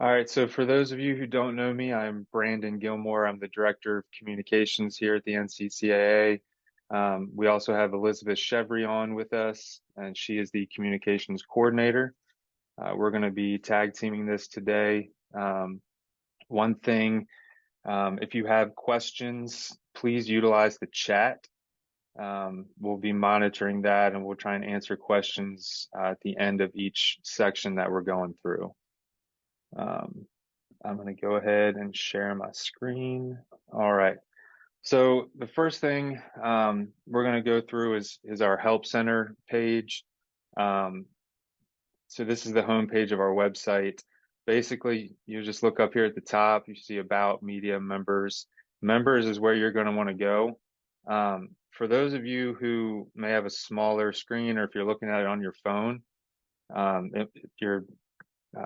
All right, so for those of you who don't know me, I'm Brandon Gilmore. I'm the Director of Communications here at the NCCAA. We also have Elizabeth Chevry on with us, and she is the Communications Coordinator. We're going to be tag teaming this today. One thing, if you have questions, please utilize the chat. We'll be monitoring that, and we'll try and answer questions at the end of each section that we're going through. I'm going to go ahead and share my screen. All right. So the first thing we're going to go through is our Help Center page. So this is the home page of our website. Basically, you just look up here at the top, you see About, Media, Members. Members is where you're going to want to go. For those of you who may have a smaller screen, or if you're looking at it on your phone, if your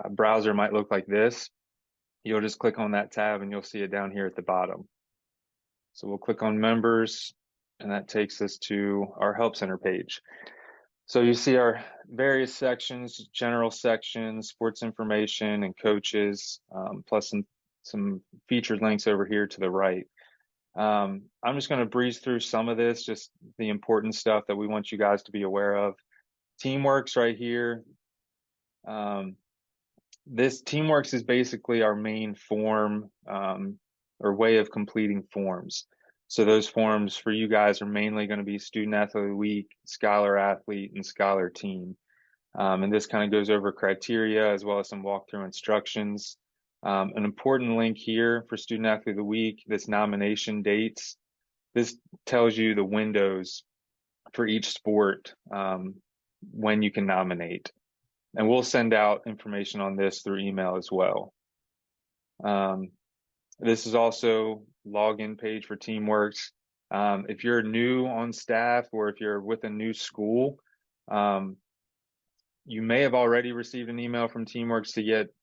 browser might look like this, you'll just click on that tab and you'll see it down here at the bottom. So we'll click on Members, and that takes us to our Help Center page. So you see our various sections, general sections, sports information, and coaches, plus some featured links over here to the right. I'm just going to breeze through some of this, just the important stuff that we want you guys to be aware of. Teamworks right here. This Teamworks is basically our main form or way of completing forms. So those forms for you guys are mainly going to be Student Athlete of the Week, Scholar Athlete, and Scholar Team. And this kind of goes over criteria as well as some walkthrough instructions. An important link here for Student Athlete of the Week, this nomination dates. This tells you the windows for each sport when you can nominate. And we'll send out information on this through email as well. This is also login page for Teamworks. If you're new on staff or if you're with a new school, you may have already received an email from Teamworks to get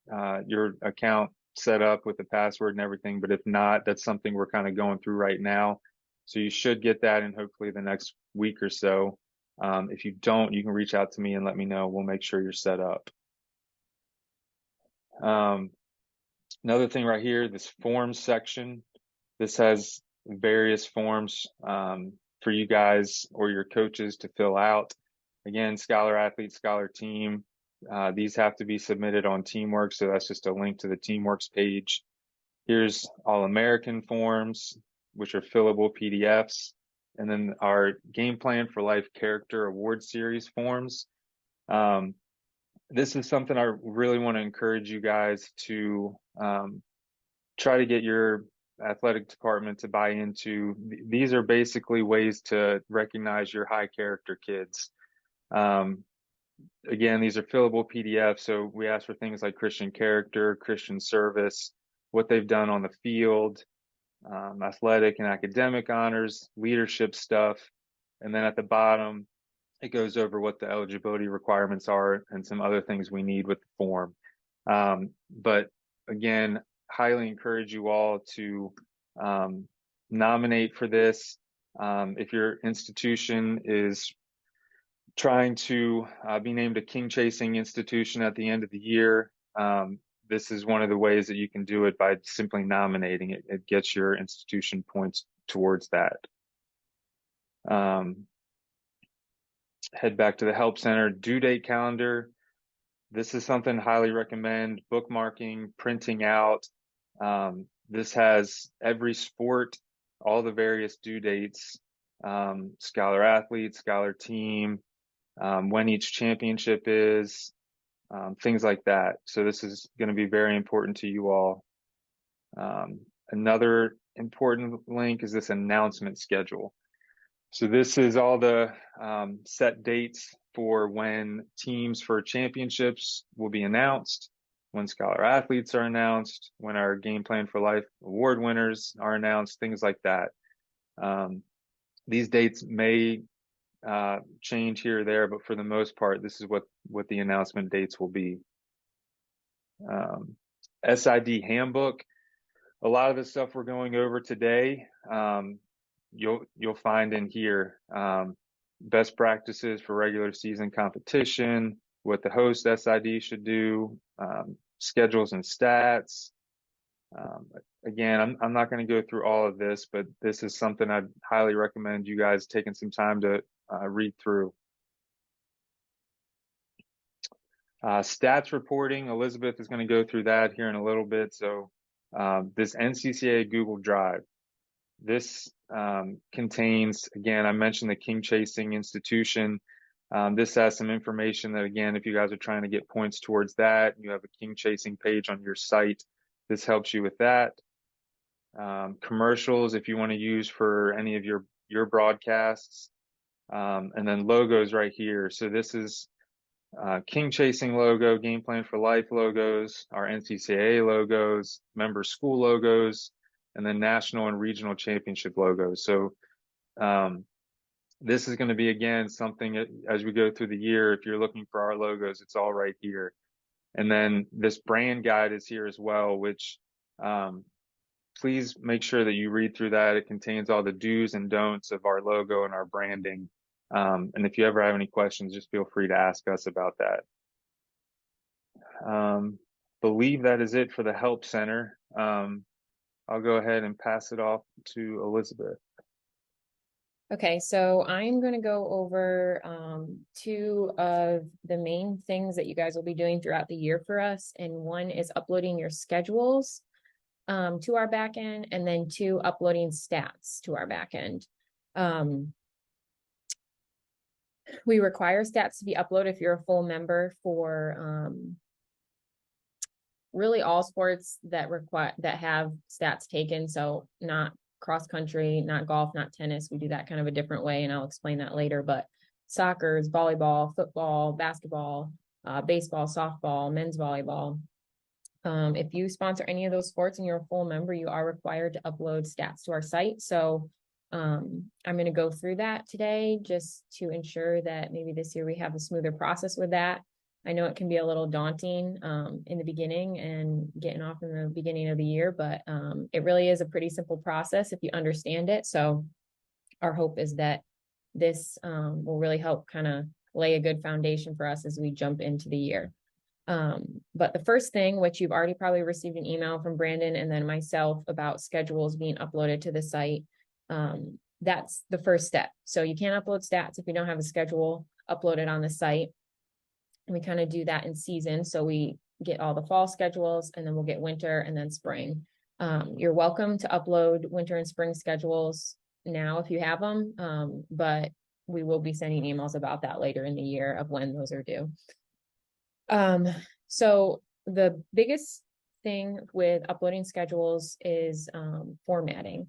your account set up with the password and everything. But if not, that's something we're kind of going through right now. So you should get that in hopefully the next week or so. If you don't, you can reach out to me and let me know. We'll make sure you're set up. Another thing right here, this forms section. This has various forms for you guys or your coaches to fill out. Again, Scholar Athlete, Scholar Team. These have to be submitted on Teamworks, so that's just a link to the Teamworks page. Here's All-American forms, which are fillable PDFs. And then our Game Plan for Life Character Award Series forms. This is something I really want to encourage you guys to try to get your athletic department to buy into. These are basically ways to recognize your high character kids. Again, these are fillable PDFs, so we ask for things like Christian character, Christian service, what they've done on the field, athletic and academic honors, leadership stuff, and then at the bottom, it goes over what the eligibility requirements are and some other things we need with the form. But again, highly encourage you all to nominate for this. If your institution is trying to be named a king chasing institution at the end of the year, this is one of the ways that you can do it by simply nominating it. It gets your institution points towards that. Head back to the Help Center due date calendar. This is something I highly recommend bookmarking, printing out. This has every sport, all the various due dates, Scholar Athlete, Scholar Team, when each championship is, things like that. So this is going to be very important to you all. Another important link is this announcement schedule. So this is all the set dates for when teams for championships will be announced, when Scholar Athletes are announced, when our Game Plan for Life award winners are announced, things like that. These dates may change here or there, but for the most part, this is what the announcement dates will be. SID handbook. A lot of the stuff we're going over today, you'll find in here. Best practices for regular season competition, what the host SID should do, schedules and stats. Again, I'm not going to go through all of this, but this is something I'd highly recommend you guys taking some time to read through. Stats reporting, Elizabeth is going to go through that here in a little bit. So this NCCA Google Drive, this contains, again, I mentioned the King Chasing Institution. This has some information that, again, if you guys are trying to get points towards that, you have a King Chasing page on your site. This helps you with that. Commercials, if you want to use for any of your broadcasts, and then logos right here. So this is King Chasing logo, Game Plan for Life logos, our NCCA logos, member school logos, and then national and regional championship logos. So this is going to be, again, something as we go through the year, if you're looking for our logos, it's all right here. And then this brand guide is here as well, which please make sure that you read through that. It contains all the do's and don'ts of our logo and our branding. And if you ever have any questions, just feel free to ask us about that. Believe that is it for the Help Center. I'll go ahead and pass it off to Elizabeth. Okay, so I'm going to go over two of the main things that you guys will be doing throughout the year for us. And one is uploading your schedules to our backend, and then two, uploading stats to our backend. We require stats to be uploaded if you're a full member for really all sports that have stats taken. So not cross country, not golf, not tennis. We do that kind of a different way, and I'll explain that later. But soccer, volleyball, football, basketball, baseball, softball, men's volleyball. If you sponsor any of those sports and you're a full member, you are required to upload stats to our site. So I'm going to go through that today just to ensure that maybe this year we have a smoother process with that. I know it can be a little daunting in the beginning and getting off in the beginning of the year, but it really is a pretty simple process if you understand it. So our hope is that this will really help kind of lay a good foundation for us as we jump into the year. But the first thing, which you've already probably received an email from Brandon and then myself about schedules being uploaded to the site, that's the first step. So you can't upload stats if you don't have a schedule uploaded on the site. And we kind of do that in season. So we get all the fall schedules, and then we'll get winter and then spring. You're welcome to upload winter and spring schedules now if you have them, but we will be sending emails about that later in the year of when those are due. So the biggest thing with uploading schedules is formatting.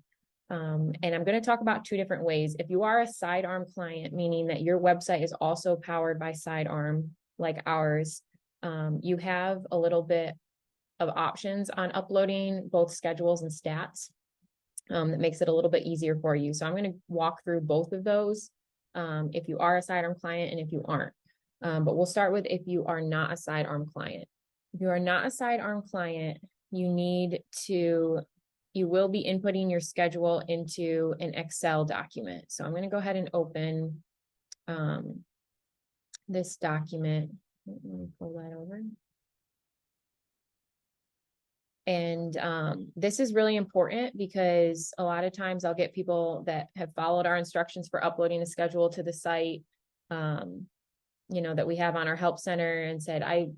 And I'm going to talk about two different ways. If you are a sidearm client, meaning that your website is also powered by sidearm like ours, you have a little bit of options on uploading both schedules and stats that makes it a little bit easier for you. So I'm going to walk through both of those if you are a sidearm client and if you aren't. But we'll start with if you are not a sidearm client. If you are not a sidearm client, you will be inputting your schedule into an Excel document. So I'm going to go ahead and open this document. Let me pull that over. And this is really important because a lot of times I'll get people that have followed our instructions for uploading a schedule to the site, that we have on our help center, and said, I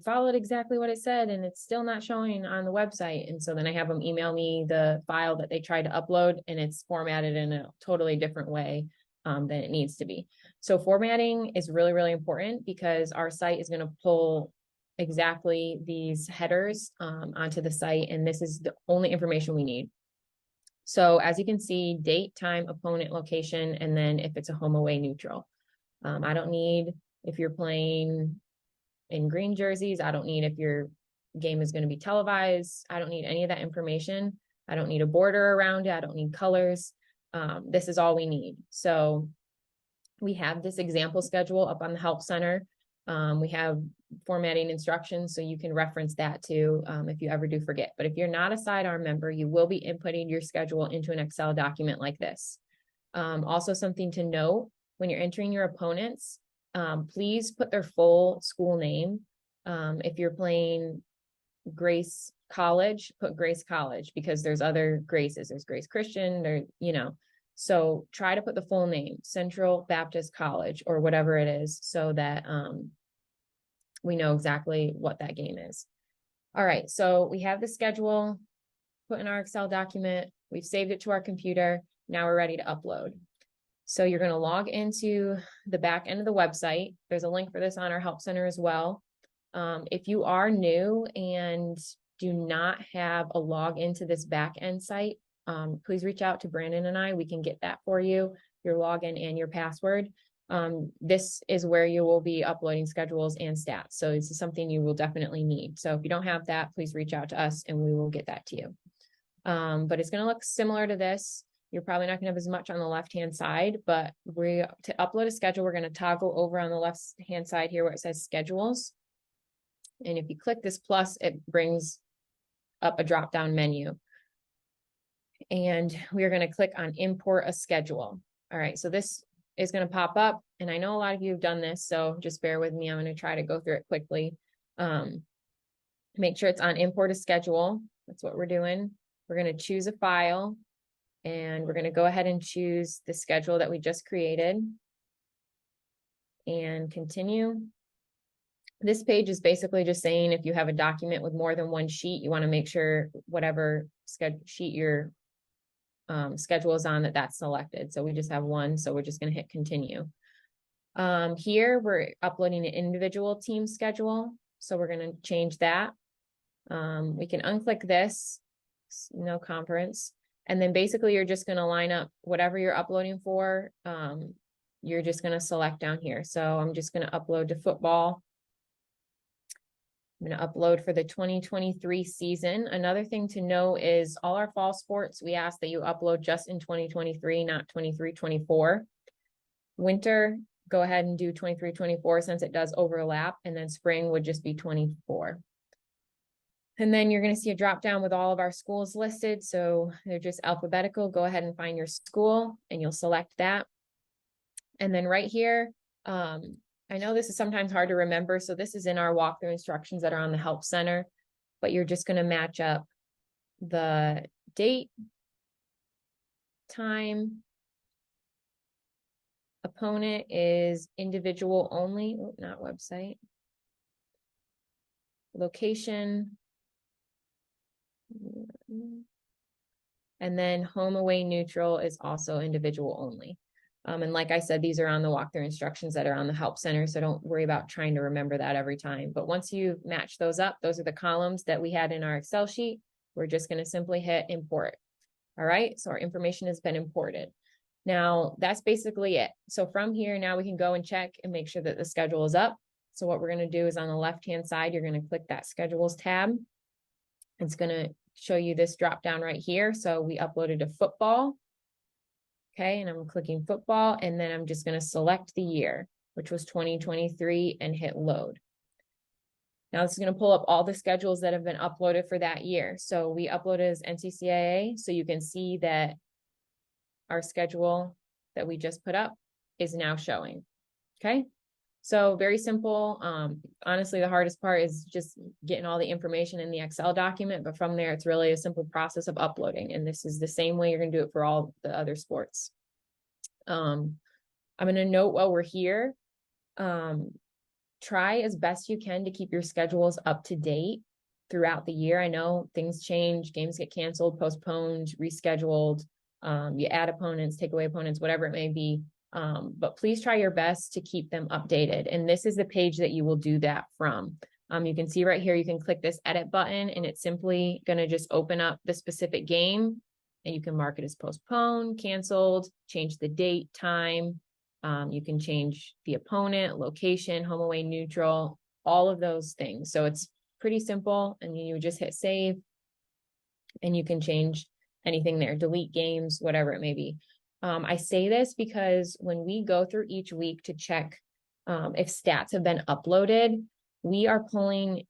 followed exactly what it said and it's still not showing on the website. And so then I have them email me the file that they tried to upload, and it's formatted in a totally different way than it needs to be. So formatting is really, really important because our site is going to pull exactly these headers onto the site, and this is the only information we need. So as you can see, date, time, opponent, location, and then if it's a home, away, neutral. I don't need if you're playing in green jerseys. I don't need if your game is going to be televised. I don't need any of that information. I don't need a border around it. I don't need colors. This is all we need. So we have this example schedule up on the help center. We have formatting instructions, so you can reference that too if you ever do forget. But if you're not a sidearm member, you will be inputting your schedule into an Excel document like this. Also, something to note, when you're entering your opponents, please put their full school name. If you're playing Grace College, put Grace College, because there's other Graces. There's Grace Christian, or, so try to put the full name, Central Baptist College, or whatever it is, so that we know exactly what that game is. All right, so we have the schedule put in our Excel document. We've saved it to our computer. Now we're ready to upload. So you're going to log into the back end of the website. There's a link for this on our Help Center as well. If you are new and do not have a log into this back end site, please reach out to Brandon and I. We can get that for you, your login and your password. This is where you will be uploading schedules and stats. So this is something you will definitely need. So if you don't have that, please reach out to us and we will get that to you. But it's going to look similar to this. You're probably not going to have as much on the left-hand side, but to upload a schedule, we're going to toggle over on the left-hand side here where it says schedules. And if you click this plus, it brings up a drop-down menu. And we're going to click on import a schedule. All right, so this is going to pop up. And I know a lot of you have done this, so just bear with me. I'm going to try to go through it quickly. Make sure it's on import a schedule. That's what we're doing. We're going to choose a file. And we're going to go ahead and choose the schedule that we just created. And continue. This page is basically just saying if you have a document with more than one sheet, you want to make sure whatever sheet your schedule is on, that's selected. So we just have one, so we're just going to hit continue. Here we're uploading an individual team schedule, so we're going to change that. We can unclick this, no conference, and then basically you're just going to line up whatever you're uploading for. You're just going to select down here. So I'm just going to upload to football. I'm going to upload for the 2023 season. Another thing to know is all our fall sports, we ask that you upload just in 2023, not 23-24. Winter, go ahead and do 23-24 since it does overlap, and then spring would just be 24. And then you're going to see a drop down with all of our schools listed. So they're just alphabetical. Go ahead and find your school and you'll select that. And then right here, I know this is sometimes hard to remember. So this is in our walkthrough instructions that are on the Help Center, but you're just going to match up the date, time, opponent is individual only, not website, location, and then home, away, neutral is also individual only. And like I said, these are on the walkthrough instructions that are on the Help Center, so don't worry about trying to remember that every time. But once you match those up, those are the columns that we had in our Excel sheet. We're just going to simply hit import. All right, so our information has been imported. Now, that's basically it. So from here, now we can go and check and make sure that the schedule is up. So what we're going to do is on the left-hand side, you're going to click that Schedules tab. It's going to show you this drop down right here. So we uploaded a football. Okay, and I'm clicking football, and then I'm just going to select the year, which was 2023, and hit load. Now this is going to pull up all the schedules that have been uploaded for that year. So we uploaded as NCCAA, so you can see that our schedule that we just put up is now showing. Okay, so very simple. Honestly, the hardest part is just getting all the information in the Excel document, but from there, it's really a simple process of uploading. And this is the same way you're going to do it for all the other sports. I'm going to note while we're here, try as best you can to keep your schedules up to date throughout the year. I know things change, games get canceled, postponed, rescheduled. You add opponents, take away opponents, whatever it may be. But please try your best to keep them updated. And this is the page that you will do that from. You can see right here, you can click this edit button and it's simply going to just open up the specific game and you can mark it as postponed, canceled, change the date, time. You can change the opponent, location, home, away, neutral, all of those things. So it's pretty simple, and you just hit save and you can change anything there, delete games, whatever it may be. I say this because when we go through each week to check if stats have been uploaded, we are pulling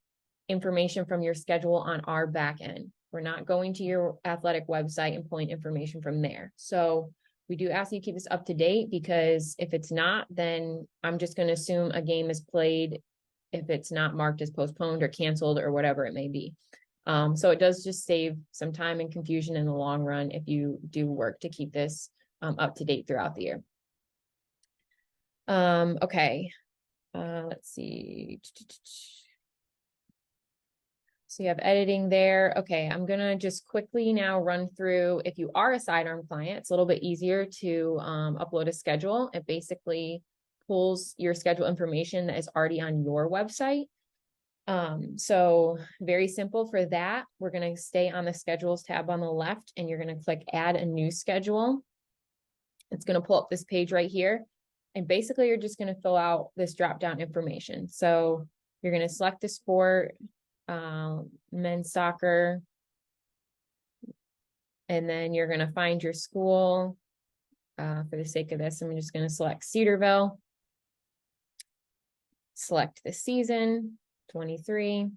information from your schedule on our back end. We're not going to your athletic website and pulling information from there. So we do ask you to keep this up to date, because if it's not, then I'm just going to assume a game is played if it's not marked as postponed or canceled or whatever it may be. So it does just save some time and confusion in the long run if you do work to keep this up to date throughout the year. Okay, let's see. So you have editing there. Okay, I'm gonna just quickly now run through, if you are a sidearm client, it's a little bit easier to upload a schedule. It basically pulls your schedule information that is already on your website. So very simple for that. We're gonna stay on the schedules tab on the left, and you're gonna click add a new schedule. It's gonna pull up this page right here. And basically you're just gonna fill out this drop-down information. So you're gonna select the sport, men's soccer, and then you're going to find your school. For the sake of this, I'm just going to select Cedarville, select the season 23,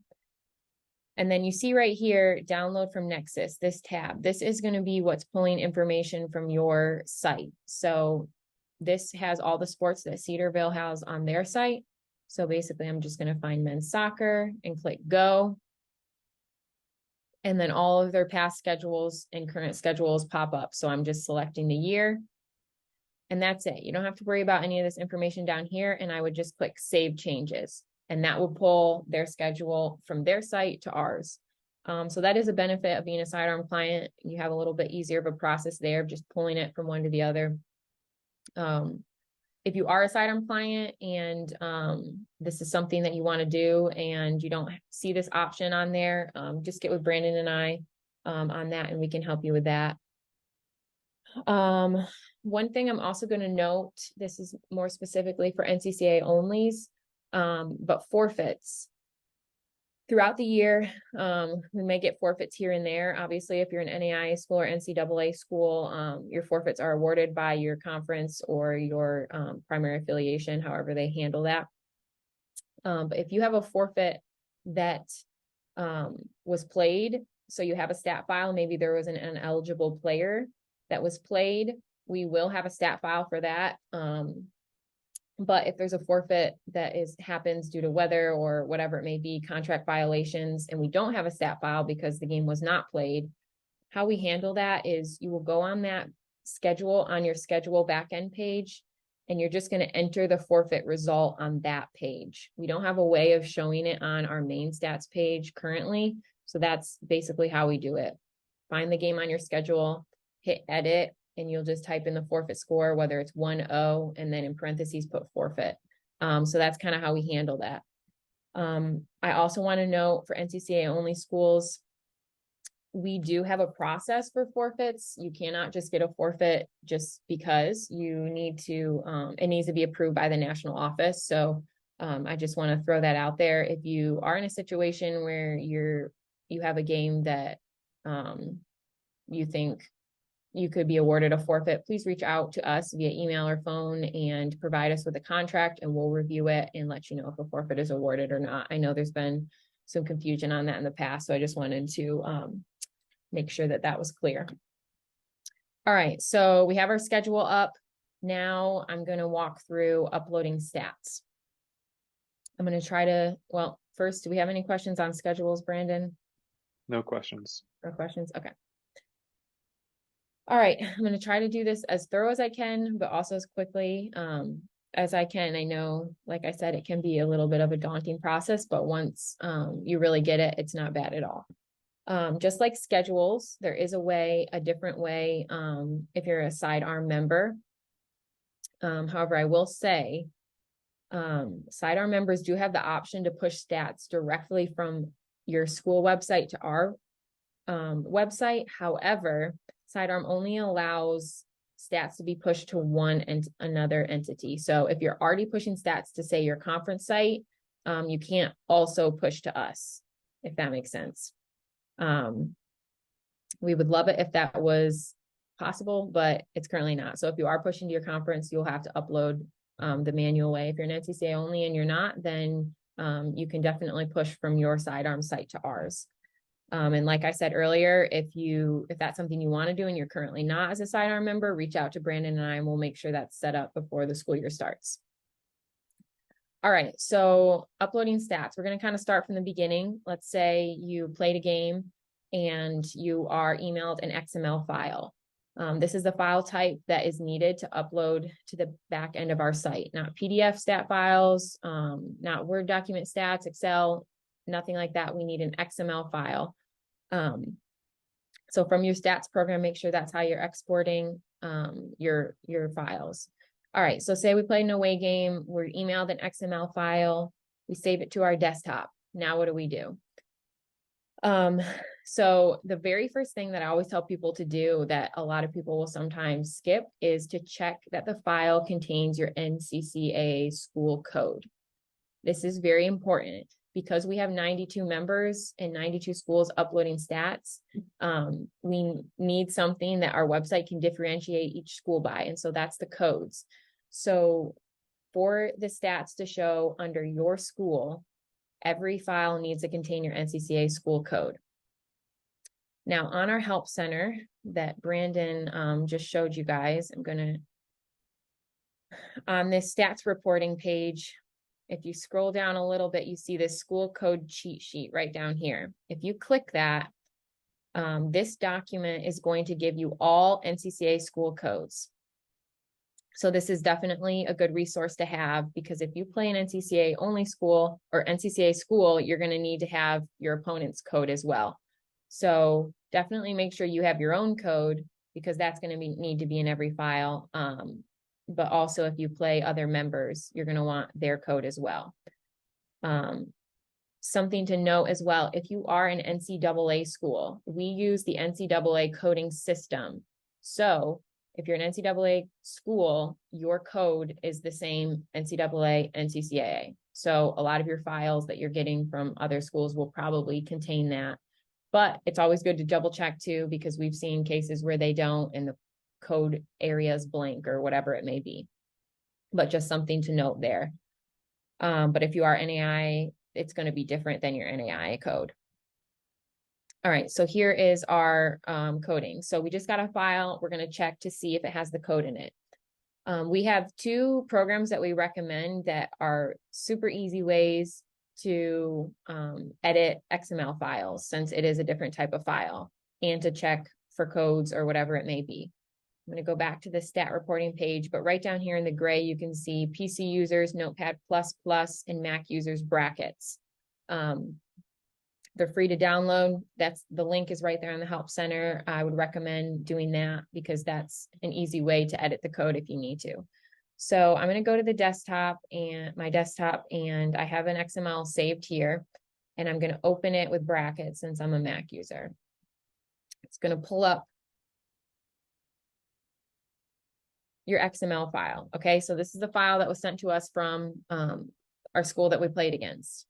and then you see right here, download from Nexus, this tab. This is going to be what's pulling information from your site. So this has all the sports that Cedarville has on their site. So basically I'm just going to find men's soccer and click go. And then all of their past schedules and current schedules pop up. So I'm just selecting the year. And that's it. You don't have to worry about any of this information down here. And I would just click save changes. And that will pull their schedule from their site to ours. So that is a benefit of being a sidearm client. You have a little bit easier of a process there of just pulling it from one to the other. If you are a sidearm client and this is something that you want to do and you don't see this option on there, just get with Brandon and I on that, and we can help you with that. One thing I'm also going to note, this is more specifically for NCCA onlys, but forfeits. Throughout the year, we may get forfeits here and there. Obviously, if you're an NAIA school or NCAA school, your forfeits are awarded by your conference or your primary affiliation, however they handle that. But if you have a forfeit that was played, so you have a stat file, maybe there was an ineligible player that was played, we will have a stat file for that. But if there's a forfeit that happens due to weather or whatever it may be, contract violations, and we don't have a stat file because the game was not played, how we handle that is you will go on that schedule on your schedule backend page, and you're just going to enter the forfeit result on that page. We don't have a way of showing it on our main stats page currently. So that's basically how we do it. Find the game on your schedule, hit edit, and you'll just type in the forfeit score, whether it's 1-0, and then in parentheses put forfeit. So that's kind of how we handle that. I also want to note for NCCA only schools, we do have a process for forfeits. You cannot just get a forfeit just because. You need to, it needs to be approved by the national office. So I just want to throw that out there. If you are in a situation where you have a game that you think you could be awarded a forfeit, please reach out to us via email or phone and provide us with a contract, and we'll review it and let you know if a forfeit is awarded or not. I know there's been some confusion on that in the past, so I just wanted to make sure that that was clear. All right, so we have our schedule up. Now I'm going to walk through uploading stats. I'm going to try to, well, first, do we have any questions on schedules, Brandon? No questions. No questions? Okay. All right, I'm going to try to do this as thorough as I can, but also as quickly as I can. I know, like I said, it can be a little bit of a daunting process, but once you really get it, it's not bad at all. Just like schedules, there is a different way if you're a sidearm member. However, I will say sidearm members do have the option to push stats directly from your school website to our website. However, sidearm only allows stats to be pushed to one and another entity. So if you're already pushing stats to, say, your conference site, you can't also push to us, if that makes sense. We would love it if that was possible, but it's currently not. So if you are pushing to your conference, you'll have to upload the manual way. If you're an NCCA only and you're not, then you can definitely push from your sidearm site to ours. And like I said earlier, if that's something you want to do and you're currently not as a sidearm member, reach out to Brandon and I, and we'll make sure that's set up before the school year starts. All right, so uploading stats. We're going to kind of start from the beginning. Let's say you played a game and you are emailed an XML file. This is the file type that is needed to upload to the back end of our site, not PDF stat files, not Word document stats, Excel, nothing like that. We need an XML file. So from your stats program, make sure that's how you're exporting your files. All right, so say we played an away game, we're emailed an XML file, we save it to our desktop. Now what do we do? So the very first thing that I always tell people to do that a lot of people will sometimes skip is to check that the file contains your NCCA school code. This is very important because we have 92 members and 92 schools uploading stats. We need something that our website can differentiate each school by, and so that's the codes. So for the stats to show under your school, every file needs to contain your NCCA school code. Now on our help center that Brandon just showed you guys, on this stats reporting page, if you scroll down a little bit, you see this school code cheat sheet right down here. If you click that, this document is going to give you all NCCA school codes. So this is definitely a good resource to have, because if you play an NCCA only school or NCCA school, you're going to need to have your opponent's code as well. So definitely make sure you have your own code, because that's going to need to be in every file. But also if you play other members, you're going to want their code as well. Something to note as well, if you are an NCAA school, we use the NCAA coding system. So if you're an NCAA school, your code is the same NCAA, NCCAA. So a lot of your files that you're getting from other schools will probably contain that. But it's always good to double check too, because we've seen cases where they don't and the code area is blank or whatever it may be. But just something to note there. But if you are NAI, it's going to be different than your NAI code. All right, so here is our coding. So we just got a file. We're going to check to see if it has the code in it. We have two programs that we recommend that are super easy ways to edit XML files, since it is a different type of file, and to check for codes or whatever it may be. I'm going to go back to the stat reporting page, but right down here in the gray, you can see PC users, Notepad++, and Mac users brackets. They're free to download. The link is right there in the help center. I would recommend doing that because that's an easy way to edit the code if you need to. So I'm going to go to the desktop and I have an XML saved here, and I'm going to open it with brackets since I'm a Mac user. It's going to pull up your XML file. Okay, so this is the file that was sent to us from our school that we played against.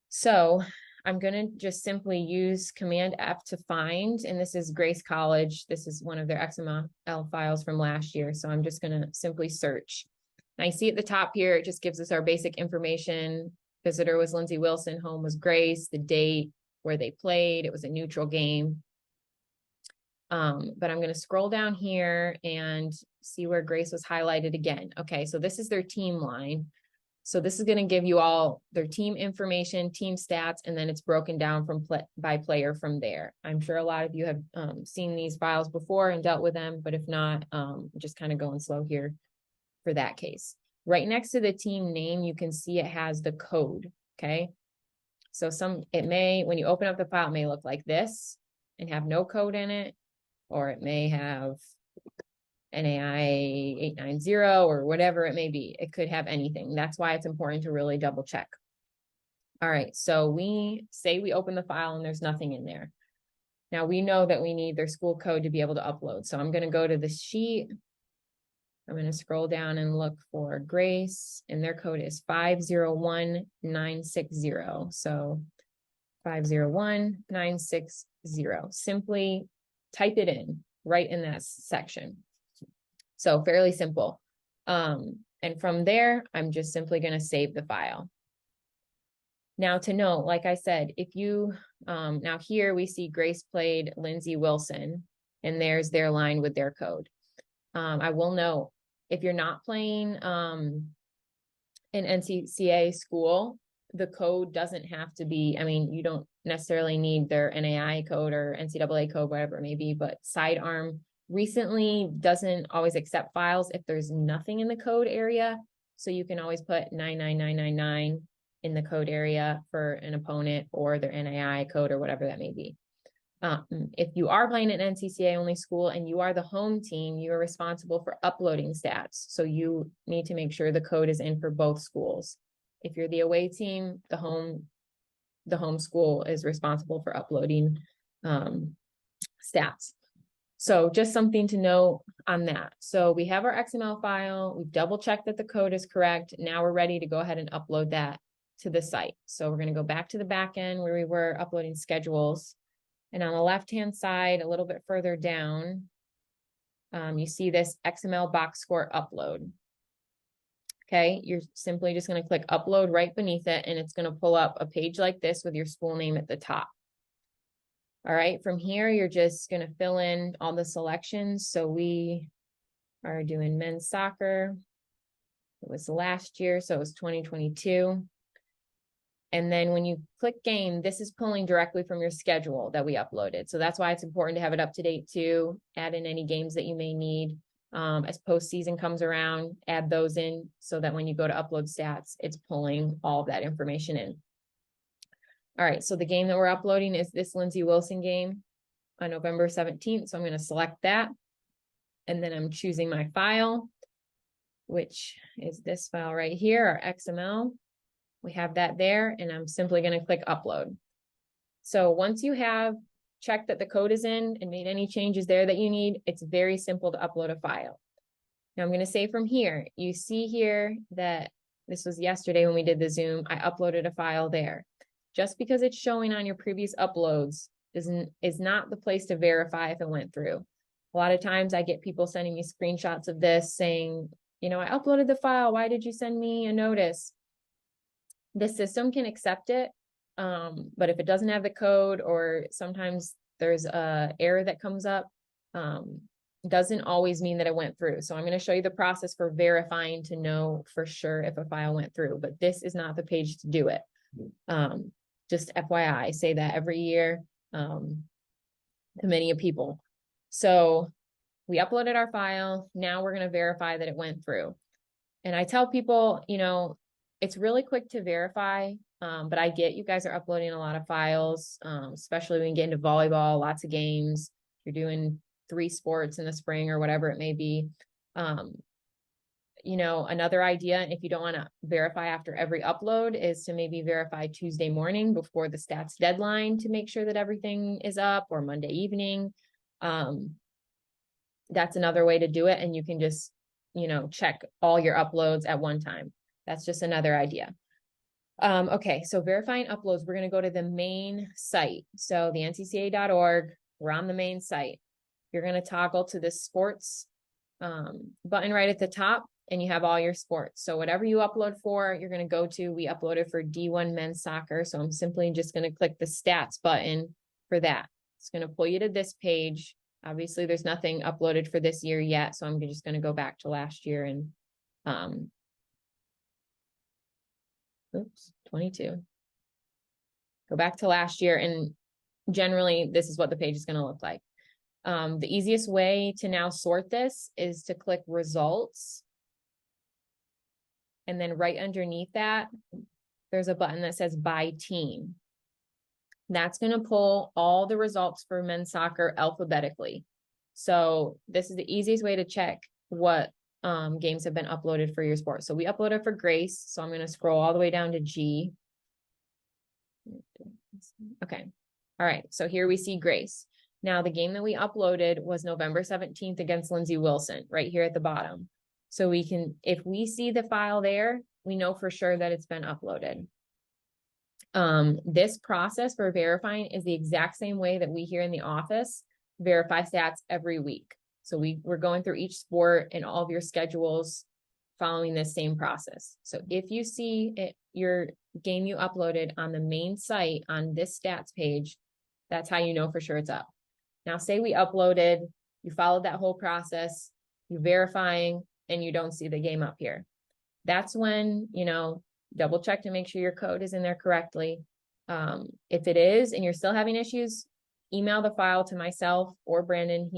So I'm going to just simply use Command F to find, and this is Grace College. This is one of their XML files from last year. So I'm just going to simply search. And I see at the top here, it just gives us our basic information. Visitor was Lindsey Wilson, home was Grace, the date, where they played. It was a neutral game. But I'm going to scroll down here and see where Grace was highlighted again. Okay, so this is their team line. So this is going to give you all their team information, team stats, and then it's broken down from by player from there. I'm sure a lot of you have seen these files before and dealt with them, but if not, just kind of going slow here for that case. Right next to the team name, you can see it has the code, okay? So when you open up the file, it may look like this and have no code in it, or it may have NAI 890 or whatever it may be. It could have anything. That's why it's important to really double check. All right, so we say we open the file and there's nothing in there. Now we know that we need their school code to be able to upload. So I'm going to go to the sheet. I'm going to scroll down and look for Grace, and their code is 501960. So 501960. Simply type it in right in that section. So fairly simple. And from there, I'm just simply going to save the file. Now to note, like I said, if you, now here we see Grace played Lindsey Wilson, and there's their line with their code. I will note, if you're not playing an NCCA school, the code doesn't have to be, I mean, you don't necessarily need their NAI code or NCAA code, whatever it may be, but Sidearm recently doesn't always accept files if there's nothing in the code area. So you can always put 99999 in the code area for an opponent or their NAI code or whatever that may be. If you are playing an NCCA only school and you are the home team, you are responsible for uploading stats. So you need to make sure the code is in for both schools. If you're the away team, the home school is responsible for uploading stats. So just something to know on that. So we have our XML file. We've double checked that the code is correct. Now we're ready to go ahead and upload that to the site. So we're going to go back to the back end where we were uploading schedules. And on the left-hand side, a little bit further down, you see this XML box score upload. Okay, you're simply just going to click upload right beneath it, and it's going to pull up a page like this with your school name at the top. All right, from here, you're just going to fill in all the selections. So we are doing men's soccer. It was last year, so it was 2022. And then when you click game, this is pulling directly from your schedule that we uploaded. So that's why it's important to have it up to date too. Add in any games that you may need. As postseason comes around, add those in so that when you go to upload stats, it's pulling all of that information in. All right, so the game that we're uploading is this Lindsey Wilson game on November 17th. So I'm going to select that. And then I'm choosing my file, which is this file right here, our XML. We have that there, and I'm simply going to click upload. So once you have checked that the code is in and made any changes there that you need, it's very simple to upload a file. Now I'm going to say from here, you see here that this was yesterday when we did the Zoom, I uploaded a file there. Just because it's showing on your previous uploads is not the place to verify if it went through. A lot of times I get people sending me screenshots of this saying, you know, I uploaded the file. Why did you send me a notice? The system can accept it, but if it doesn't have the code, or sometimes there's a error that comes up, doesn't always mean that it went through. So I'm going to show you the process for verifying to know for sure if a file went through, but this is not the page to do it. Just FYI, I say that every year to many people. So we uploaded our file. Now we're going to verify that it went through. And I tell people, you know, it's really quick to verify, but I get you guys are uploading a lot of files, especially when you get into volleyball, lots of games. You're doing 3 sports in the spring or whatever it may be. You know, another idea, if you don't want to verify after every upload, is to maybe verify Tuesday morning before the stats deadline to make sure that everything is up, or Monday evening. That's another way to do it. And you can just, you know, check all your uploads at one time. That's just another idea. Okay, so verifying uploads, we're going to go to the main site. So the ncca.org, we're on the main site. You're going to toggle to the sports button right at the top, and you have all your sports. So whatever you upload for, you're going to go to, we uploaded for D1 men's soccer. So I'm simply just going to click the stats button for that. It's going to pull you to this page. Obviously, there's nothing uploaded for this year yet. So I'm just going to go back to last year and, 22. Go back to last year, and generally this is what the page is going to look like. The easiest way to now sort this is to click results. And then right underneath that, there's a button that says by team. That's going to pull all the results for men's soccer alphabetically. So this is the easiest way to check what games have been uploaded for your sport. So we uploaded for Grace. So I'm going to scroll all the way down to G. Okay. All right. So here we see Grace. Now the game that we uploaded was November 17th against Lindsey Wilson, right here at the bottom. So we can, if we see the file there, we know for sure that it's been uploaded. This process for verifying is the exact same way that we here in the office verify stats every week. So we're going through each sport and all of your schedules following this same process. So if you see your game you uploaded on the main site on this stats page, that's how you know for sure it's up. Now, say we uploaded, you followed that whole process, you're verifying, and you don't see the game up here. that's when, double check to make sure your code is in there correctly. If it is and you're still having issues, email the file to myself or Brandon.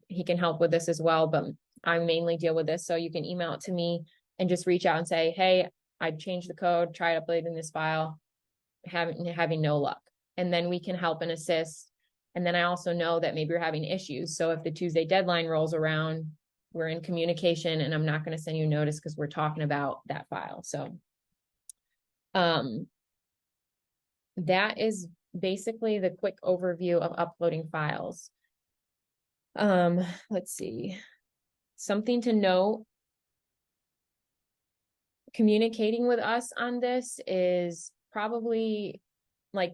He can help with this as well, but I mainly deal with this. So you can email it to me and just reach out and say, hey, I changed the code, try uploading this file, having no luck. And then we can help and assist. And then I also know that maybe you're having issues. So if the Tuesday deadline rolls around, we're in communication and I'm not going to send you notice because we're talking about that file. So that is basically the quick overview of uploading files. Let's see. Something to note, communicating with us on this is probably like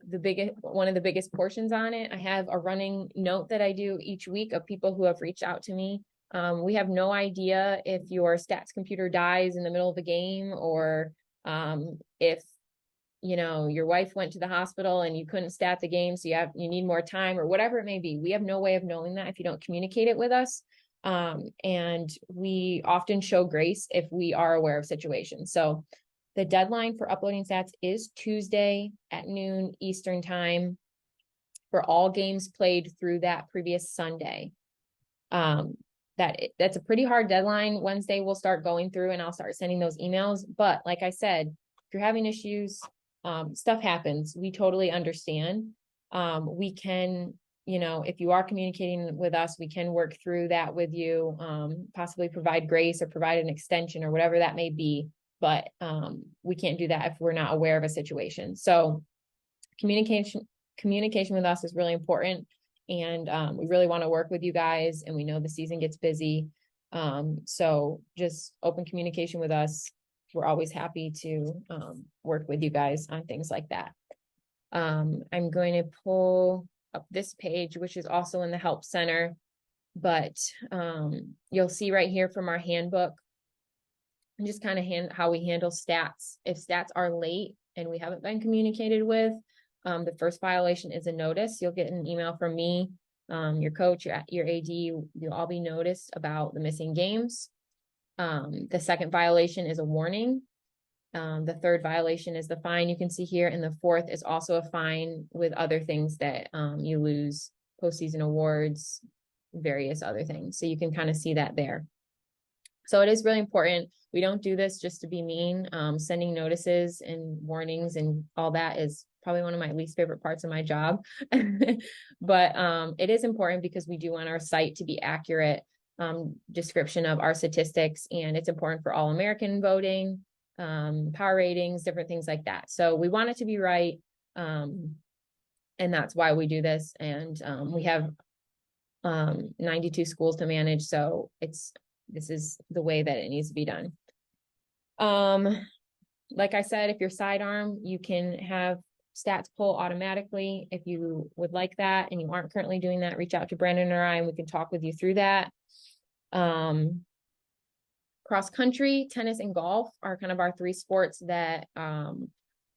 one of the biggest portions on it. I have a running note that I do each week of people who have reached out to me. We have no idea if your stats computer dies in the middle of a game, or if your wife went to the hospital and you couldn't stat the game, so you need more time, or whatever it may be. We have no way of knowing that if you don't communicate it with us. And we often show grace if we are aware of situations. So the deadline for uploading stats is Tuesday at noon Eastern time for all games played through that previous Sunday. That's a pretty hard deadline. Wednesday we'll start going through and I'll start sending those emails. But like I said, if you're having issues, stuff happens. We totally understand. We can, if you are communicating with us, we can work through that with you, possibly provide grace or provide an extension or whatever that may be. But we can't do that if we're not aware of a situation. So communication with us is really important. And we really want to work with you guys. And we know the season gets busy. So just open communication with us. We're always happy to work with you guys on things like that. I'm going to pull up this page, which is also in the Help Center. But you'll see right here from our handbook, and just kind of how we handle stats. If stats are late and we haven't been communicated with, the first violation is a notice. You'll get an email from me, your coach, your AD. You'll all be noticed about the missing games. The second violation is a warning. The third violation is the fine you can see here. And the fourth is also a fine with other things that you lose, postseason awards, various other things. So you can kind of see that there. So it is really important. We don't do this just to be mean. Sending notices and warnings and all that is probably one of my least favorite parts of my job. But it is important because we do want our site to be accurate description of our statistics. And it's important for All-American voting, power ratings, different things like that. So we want it to be right. And that's why we do this. And we have 92 schools to manage. So this is the way that it needs to be done. Like I said, if you're sidearm, you can have stats pull automatically. If you would like that and you aren't currently doing that, reach out to Brandon or I, and we can talk with you through that. Cross country, tennis, and golf are kind of our three sports that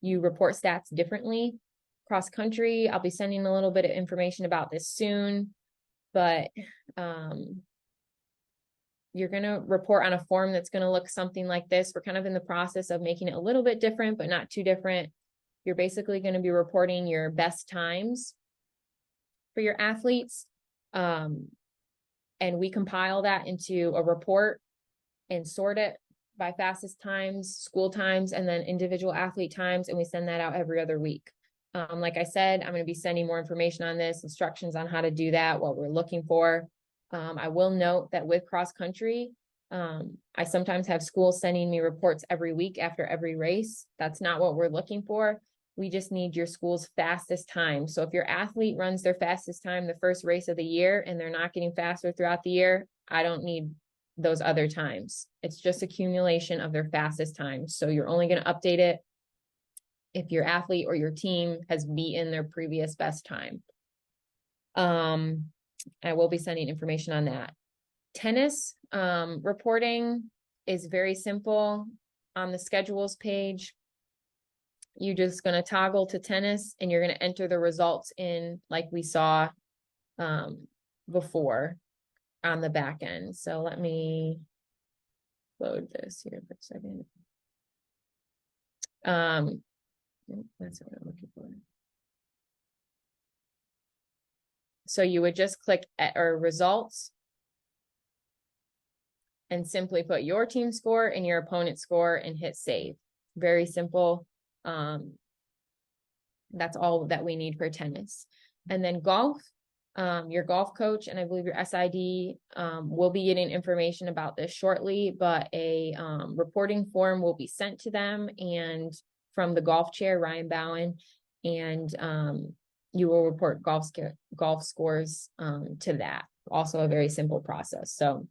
you report stats differently. Cross country, I'll be sending a little bit of information about this soon, but you're going to report on a form that's going to look something like this. We're kind of in the process of making it a little bit different, but not too different. You're basically going to be reporting your best times for your athletes. And we compile that into a report and sort it by fastest times, school times, and then individual athlete times. And we send that out every other week. Like I said, I'm going to be sending more information on this, instructions on how to do that, what we're looking for. I will note that with cross country, I sometimes have schools sending me reports every week after every race. That's not what we're looking for. We just need your school's fastest time. So if your athlete runs their fastest time the first race of the year and they're not getting faster throughout the year, I don't need those other times. It's just accumulation of their fastest times. So you're only going to update it if your athlete or your team has beaten their previous best time. I will be sending information on that. Tennis reporting is very simple. On the schedules page, you're just going to toggle to tennis and you're going to enter the results in like we saw before on the back end. So let me load this here for a second. That's what I'm looking for. So you would just click at or results and simply put your team score and your opponent's score and hit save. Very simple. That's all that we need for tennis. And then golf, your golf coach and I believe your SID will be getting information about this shortly, but a reporting form will be sent to them and from the golf chair, Ryan Bowen, and you will report golf scores to that. Also a very simple process. So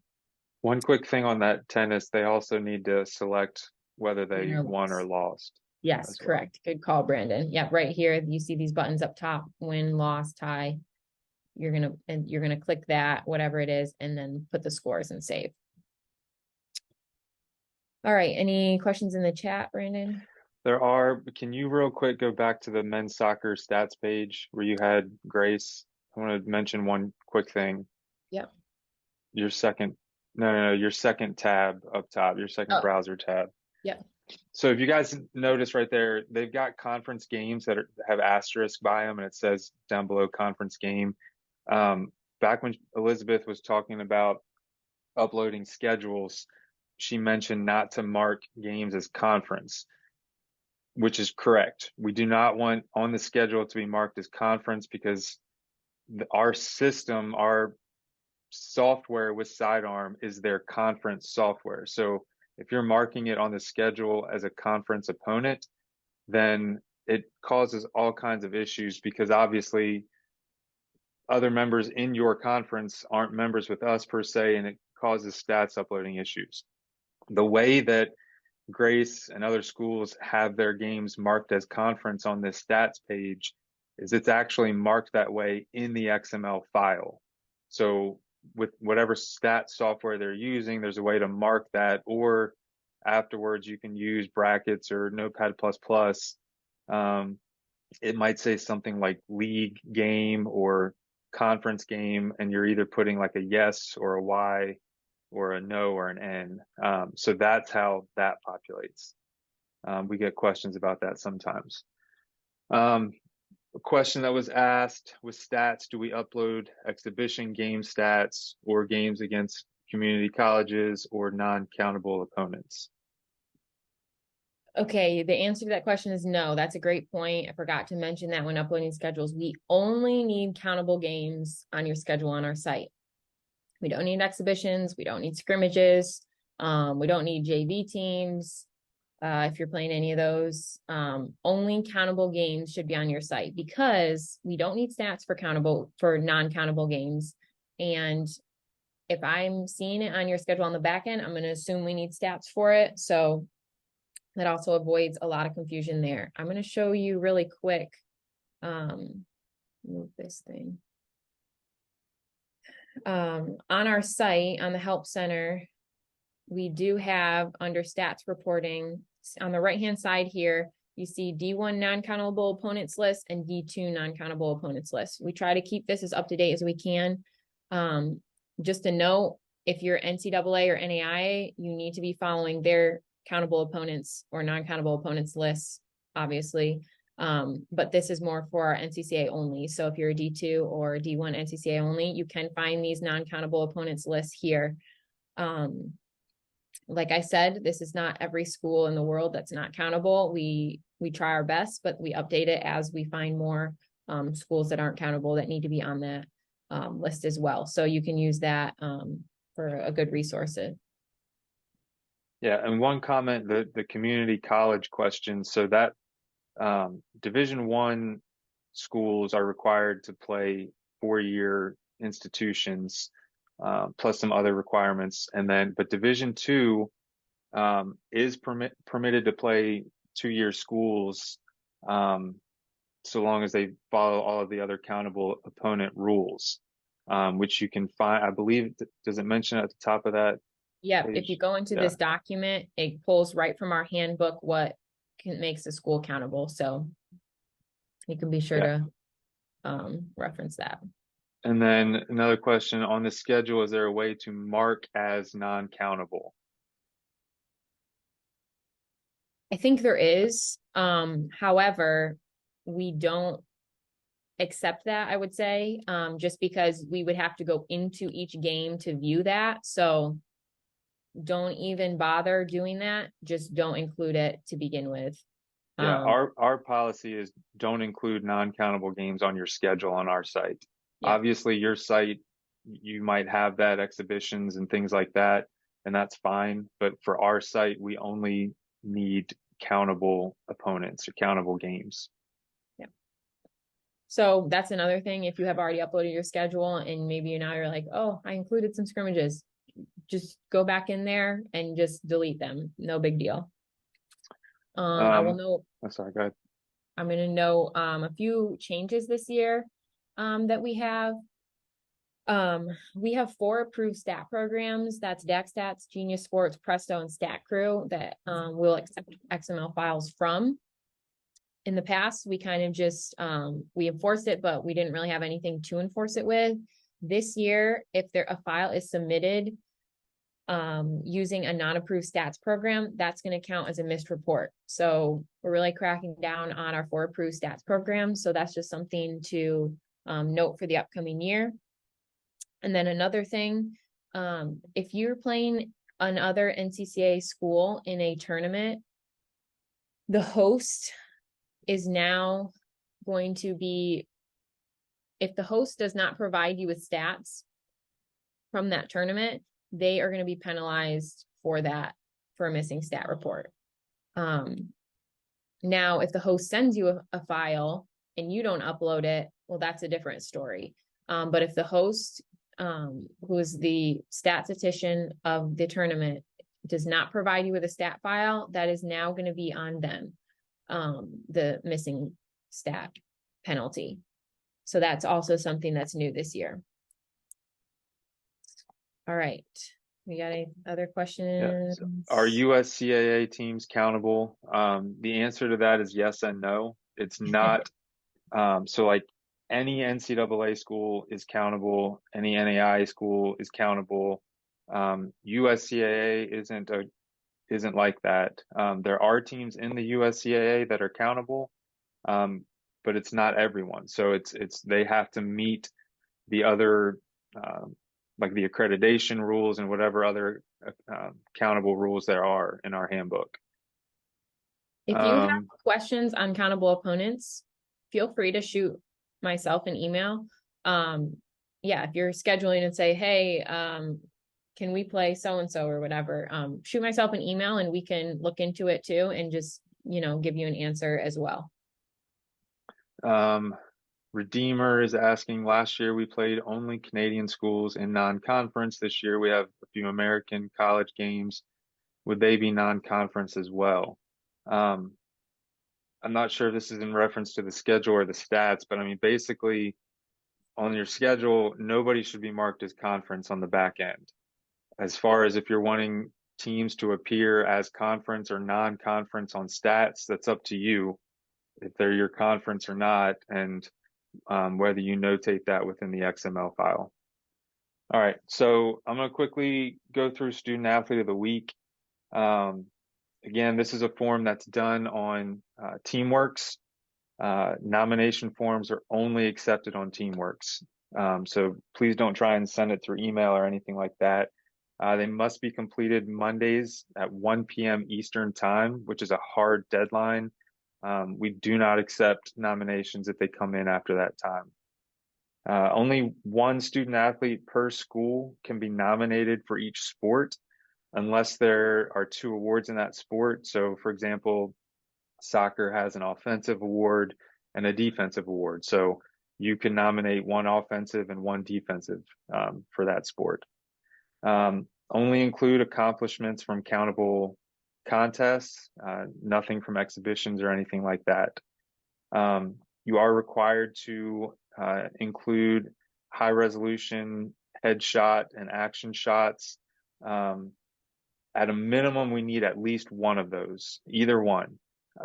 One quick thing on that tennis, they also need to select whether they won or lost. Yes, correct. Good call, Brandon. Yeah, right here you see these buttons up top: win, loss, tie. You're gonna click that, whatever it is, and then put the scores and save. All right. Any questions in the chat, Brandon? There are. Can you real quick go back to the men's soccer stats page where you had Grace? I want to mention one quick thing. Yep. Your second, no, your second tab up top, your second browser tab. Yep. So if you guys notice right there, they've got conference games that have asterisk by them, and it says down below conference game. Back when Elizabeth was talking about uploading schedules, she mentioned not to mark games as conference, which is correct. We do not want on the schedule to be marked as conference because our system, our software with Sidearm is their conference software. So if you're marking it on the schedule as a conference opponent, then it causes all kinds of issues because obviously other members in your conference aren't members with us per se, and it causes stats uploading issues. The way that Grace and other schools have their games marked as conference on this stats page is it's actually marked that way in the XML file. So with whatever stat software they're using, there's a way to mark that, or afterwards you can use brackets or Notepad++. It might say something like league game or conference game, and you're either putting like a yes or a Y or a no or an N. So that's how that populates. We get questions about that sometimes. A question that was asked with stats: do we upload exhibition game stats or games against community colleges or non-countable opponents? Okay, the answer to that question is no. That's a great point. I forgot to mention that when uploading schedules, we only need countable games on your schedule on our site. We don't need exhibitions. We don't need scrimmages. We don't need JV teams. If you're playing any of those, only countable games should be on your site because we don't need stats for non-countable games. And if I'm seeing it on your schedule on the back end, I'm going to assume we need stats for it. So that also avoids a lot of confusion there. I'm going to show you really quick. Move this thing. On our site, on the Help Center, we do have under stats reporting on the right-hand side here, you see D1 non-countable opponents list and D2 non-countable opponents list. We try to keep this as up to date as we can. Just a note, if you're NCAA or NAIA, you need to be following their countable opponents or non-countable opponents lists, obviously. But this is more for our NCCA only. So if you're a D2 or D1 NCCA only, you can find these non-countable opponents lists here. Like I said, this is not every school in the world that's not countable. We try our best, but we update it as we find more schools that aren't countable that need to be on that list as well. So you can use that for a good resource. Yeah, and one comment, the community college question. So that Division I schools are required to play 4-year institutions, plus some other requirements. And then, but Division II is permitted to play 2-year schools, so long as they follow all of the other countable opponent rules, which you can find, I believe, does it mention at the top of that? Yeah, if you go into this document, it pulls right from our handbook what makes the school countable. So you can be sure to reference that. And then another question on the schedule, is there a way to mark as non-countable? I think there is. However, we don't accept that, I would say, just because we would have to go into each game to view that. So don't even bother doing that. Just don't include it to begin with. Yeah, Um, our policy is don't include non-countable games on your schedule on our site. yeah. Obviously, your site, you might have that exhibitions and things like that, and that's fine. But for our site, we only need countable opponents or countable games. Yeah. So that's another thing. If you have already uploaded your schedule and maybe you're like, oh, I included some scrimmages, just go back in there and just delete them. No big deal. I will note, I'm sorry, go ahead. I'm going to note a few changes this year that we have. We have 4 approved stat programs. That's DaxStats, Genius Sports, Presto, and Stat Crew that will accept XML files from. In the past, we kind of just we enforced it, but we didn't really have anything to enforce it with. This year, if a file is submitted using a non-approved stats program, that's going to count as a missed report. So we're really cracking down on our 4 approved stats programs. So that's just something to note for the upcoming year. And then another thing, if you're playing another NCCA school in a tournament, the host is now going to be, if the host does not provide you with stats from that tournament, they are going to be penalized for that, for a missing stat report. Now, if the host sends you a file and you don't upload it, well, that's a different story. But if the host, who is the statistician of the tournament, does not provide you with a stat file, that is now going to be on them, the missing stat penalty. So that's also something that's new this year. All right. We got any other questions? Yeah. So are USCAA teams countable? The answer to that is yes and no. It's not. So like any NCAA school is countable, any NAI school is countable. USCAA isn't like that. There are teams in the USCAA that are countable, but it's not everyone. So it's they have to meet the other like the accreditation rules and whatever other countable rules there are in our handbook. If you have questions on countable opponents, feel free to shoot myself an email. Yeah, if you're scheduling and say, hey, can we play so-and-so or whatever, shoot myself an email and we can look into it too and just, give you an answer as well. Redeemer is asking, last year we played only Canadian schools in non-conference. This year we have a few American college games. Would they be non-conference as well? I'm not sure if this is in reference to the schedule or the stats, but I mean, basically on your schedule, nobody should be marked as conference on the back end. As far as if you're wanting teams to appear as conference or non-conference on stats, that's up to you if they're your conference or not, and whether you notate that within the XML file. All right, so I'm going to quickly go through Student Athlete of the Week. Again, this is a form that's done on TeamWorks. Nomination forms are only accepted on TeamWorks. So please don't try and send it through email or anything like that. They must be completed Mondays at 1 p.m. Eastern time, which is a hard deadline. We do not accept nominations if they come in after that time. Only one student athlete per school can be nominated for each sport unless there are 2 awards in that sport. So for example, soccer has an offensive award and a defensive award. So you can nominate 1 offensive and 1 defensive for that sport. Only include accomplishments from countable contests, nothing from exhibitions or anything like that. You are required to include high resolution headshot and action shots. At a minimum, we need at least one of those, either one.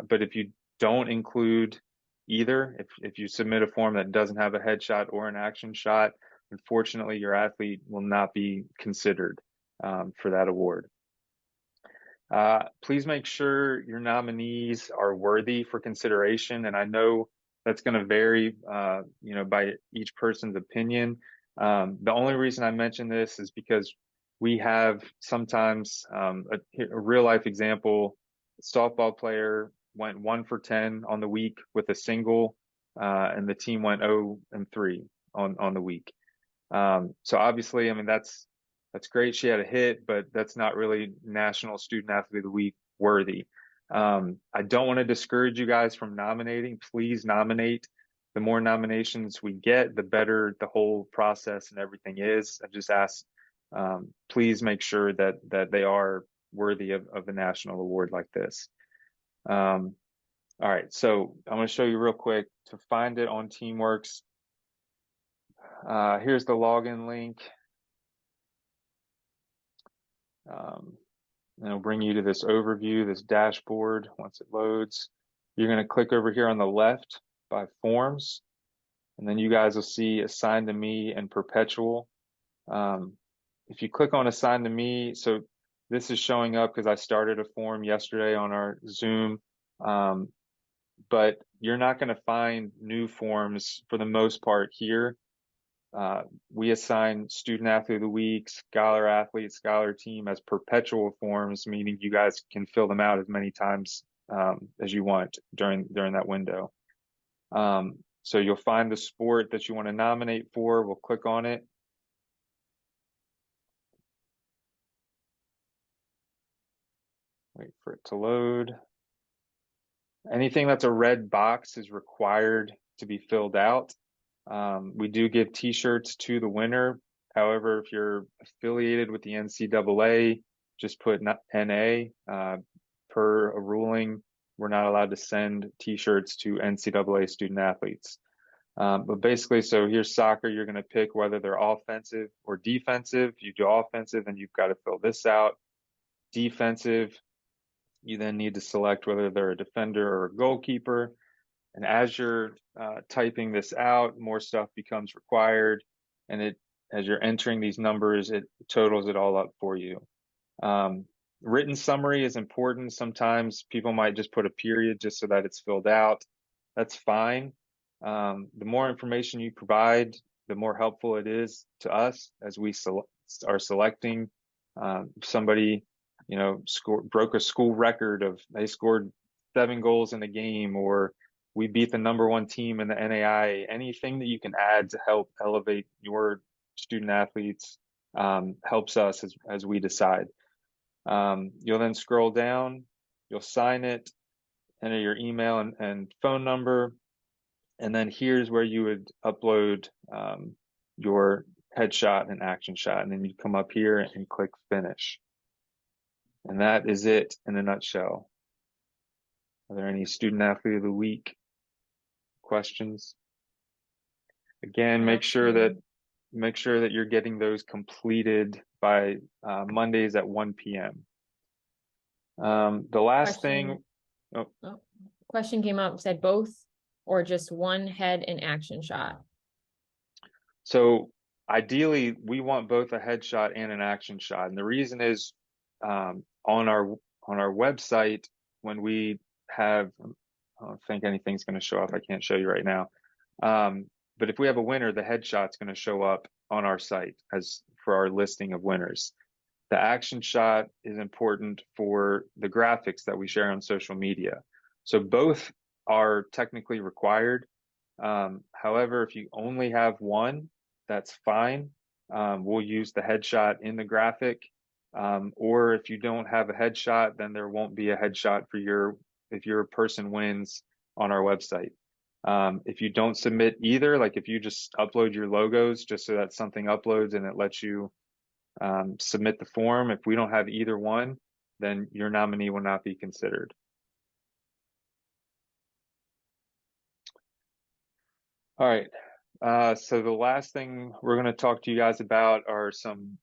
But if you don't include either, if you submit a form that doesn't have a headshot or an action shot, unfortunately, your athlete will not be considered for that award. Please make sure your nominees are worthy for consideration. And I know that's going to vary, by each person's opinion. The only reason I mention this is because we have sometimes a real life example. Softball player went 1 for 10 on the week with a single, and the team went 0 and 3 on the week. So obviously, I mean, that's great. She had a hit, but that's not really National Student Athlete of the Week worthy. I don't want to discourage you guys from nominating. Please nominate. The more nominations we get, the better the whole process and everything is. I just ask, please make sure that they are worthy of a national award like this. All right, so I'm going to show you real quick to find it on Teamworks. Here's the login link. And it'll bring you to this overview, this dashboard. Once it loads, you're going to click over here on the left by forms, and then you guys will see assign to me and perpetual. If you click on assign to me, so this is showing up because I started a form yesterday on our Zoom, but you're not going to find new forms for the most part here. We assign Student Athlete of the Week, Scholar Athlete, Scholar Team as perpetual forms, meaning you guys can fill them out as many times as you want during that window. So you'll find the sport that you want to nominate for. We'll click on it. Wait for it to load. Anything that's a red box is required to be filled out. We do give t-shirts to the winner. However, if you're affiliated with the NCAA, just put NA. Per a ruling, we're not allowed to send t-shirts to NCAA student athletes. But basically, so here's soccer. You're going to pick whether they're offensive or defensive. You do offensive, and you've got to fill this out. Defensive, you then need to select whether they're a defender or a goalkeeper. And as you're typing this out, more stuff becomes required. And as you're entering these numbers, it totals it all up for you. Written summary is important. Sometimes people might just put a period just so that it's filled out. That's fine. The more information you provide, the more helpful it is to us as we are selecting somebody, broke a school record of they scored 7 goals in a game, or we beat the #1 team in the NAIA. Anything that you can add to help elevate your student athletes helps us as we decide. You'll then scroll down, you'll sign it, enter your email and phone number, and then here's where you would upload your headshot and action shot, and then you come up here and click finish. And that is it in a nutshell. Are there any Student Athlete of the Week questions? Again, make sure that you're getting those completed by Mondays at 1 p.m. The last thing. Question came up, said both or just one head and action shot? So ideally, we want both a headshot and an action shot, and the reason is on our website when we have. I don't think anything's going to show up. I can't show you right now. But if we have a winner, the headshot's going to show up on our site as for our listing of winners. The action shot is important for the graphics that we share on social media. So both are technically required. However, if you only have one, that's fine. We'll use the headshot in the graphic. Or if you don't have a headshot, then there won't be a headshot for if your person wins on our website. If you don't submit either, like if you just upload your logos just so that something uploads and it lets you submit the form, if we don't have either one, then your nominee will not be considered. All right. So the last thing we're going to talk to you guys about are some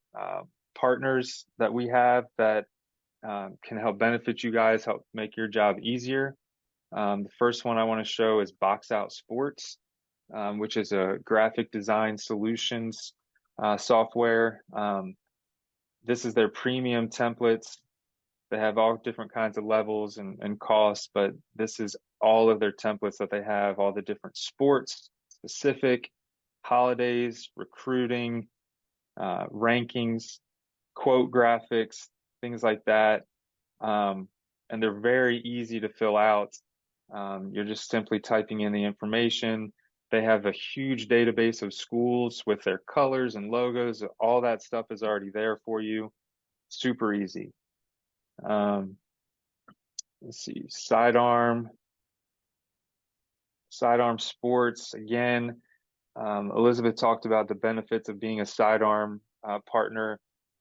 partners that we have that can help benefit you guys, help make your job easier. The first one I want to show is Box Out Sports, which is a graphic design solutions software. This is their premium templates. They have all different kinds of levels and costs, but this is all of their templates that they have, all the different sports specific, holidays, recruiting, rankings, quote graphics, things like that. And they're very easy to fill out. You're just simply typing in the information. They have a huge database of schools with their colors and logos. All that stuff is already there for you. Super easy. Let's see, sidearm sports. Again, Elizabeth talked about the benefits of being a sidearm partner,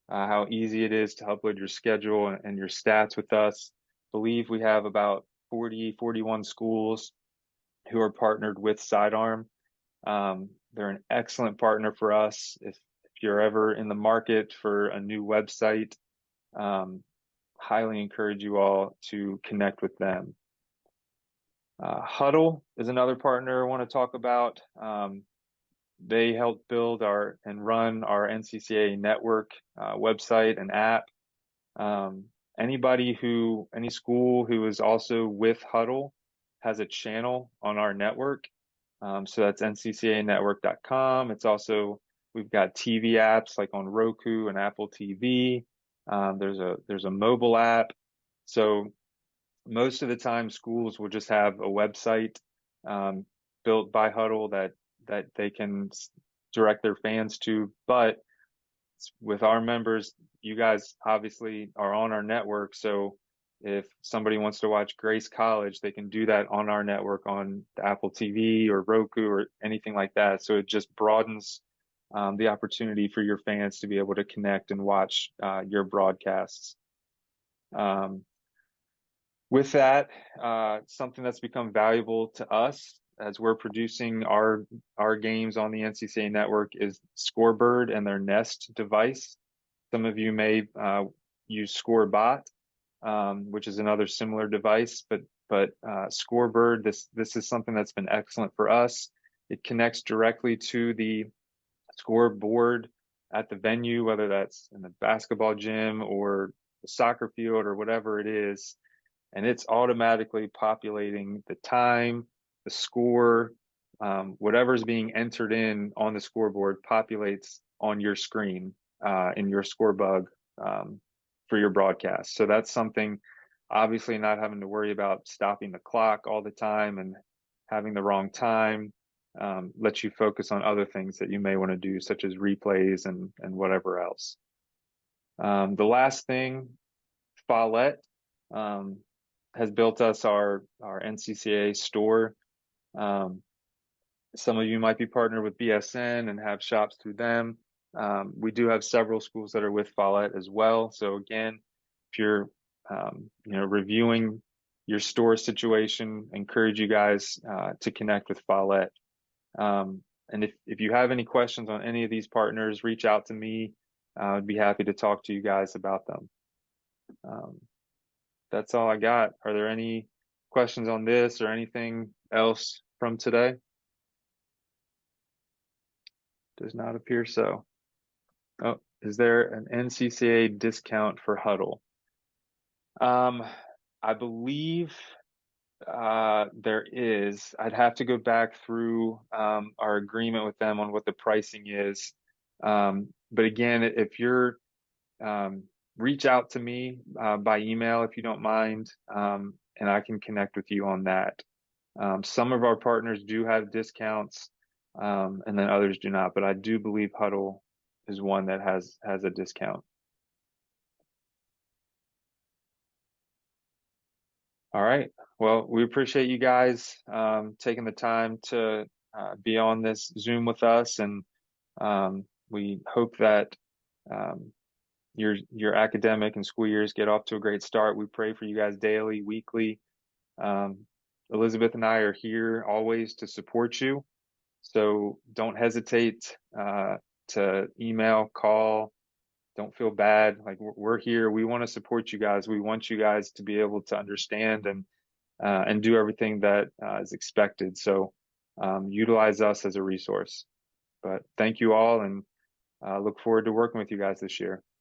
how easy it is to upload your schedule and your stats with us. I believe we have about 41 schools who are partnered with Sidearm. They're an excellent partner for us. If you're ever in the market for a new website, highly encourage you all to connect with them. Huddle is another partner I want to talk about. They help build and run our NCCA network website and app. Any school who is also with Huddle has a channel on our network. So that's nccanetwork.com. It's also, we've got TV apps like on Roku and Apple TV. There's a mobile app. So most of the time schools will just have a website built by Huddle that they can direct their fans to. But with our members, you guys obviously are on our network. So if somebody wants to watch Grace College, they can do that on our network on the Apple TV or Roku or anything like that. So it just broadens the opportunity for your fans to be able to connect and watch your broadcasts. With that, something that's become valuable to us as we're producing our games on the NCCA network is Scorebird and their Nest device. Some of you may use Scorebot, which is another similar device, but Scorebird, this is something that's been excellent for us. It connects directly to the scoreboard at the venue, whether that's in the basketball gym or the soccer field or whatever it is. And it's automatically populating the time, the score, whatever's being entered in on the scoreboard populates on your screen in your scorebug for your broadcast. So that's something, obviously not having to worry about stopping the clock all the time and having the wrong time, lets you focus on other things that you may want to do, such as replays and whatever else. The last thing, Follett has built us our NCCA store. Some of you might be partnered with BSN and have shops through them. We do have several schools that are with Follett as well. So again, if you're reviewing your store situation, encourage you guys to connect with Follett. And if you have any questions on any of these partners, reach out to me. I'd be happy to talk to you guys about them. That's all I got. Are there any questions on this or anything else from today? Does not appear so. Oh, is there an NCCA discount for Huddle? I believe there is. I'd have to go back through our agreement with them on what the pricing is. But again, if you're reach out to me by email if you don't mind, and I can connect with you on that. Some of our partners do have discounts, and then others do not, but I do believe Huddle is one that has a discount. All right. Well, we appreciate you guys taking the time to be on this Zoom with us, and we hope that your academic and school years get off to a great start. We pray for you guys daily, weekly. Elizabeth and I are here always to support you. So don't hesitate to email, call. Don't feel bad. Like we're here. We want to support you guys. We want you guys to be able to understand and do everything that is expected. So utilize us as a resource. But thank you all, and look forward to working with you guys this year.